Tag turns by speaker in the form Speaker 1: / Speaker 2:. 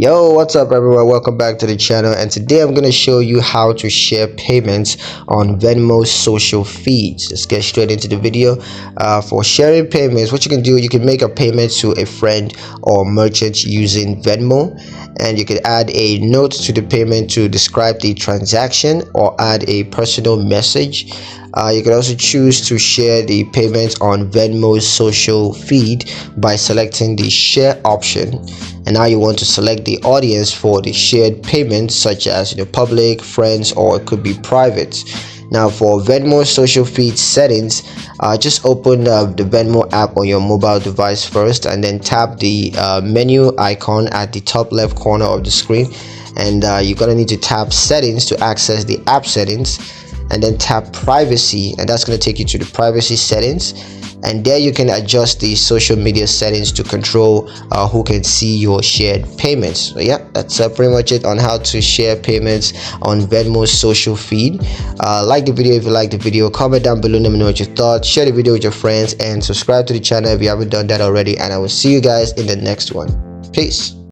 Speaker 1: Yo, what's up everyone? Welcome back to the channel, and today I'm going to show you how to share payments on Venmo's social feeds. Let's get straight into the video. For sharing payments, what you can do, you can make a payment to a friend or merchant using Venmo, and you can add a note to the payment to describe the transaction or add a personal message. You can also choose to share the payment on Venmo's social feed by selecting the share option. And now you want to select the audience for the shared payment, such as public, friends, or it could be private. Now for Venmo social feed settings, just open the Venmo app on your mobile device first, and then tap the menu icon at the top left corner of the screen, and you're gonna need to tap settings to access the app settings, and then tap privacy, and that's going to take you to the privacy settings, and there you can adjust the social media settings to control who can see your shared payments. So yeah, that's pretty much it on how to share payments on Venmo's social feed. Like the video if you like the video, comment down below, let me know what your thoughts, share the video with your friends, and subscribe to the channel if you haven't done that already, and I will see you guys in the next one. Peace.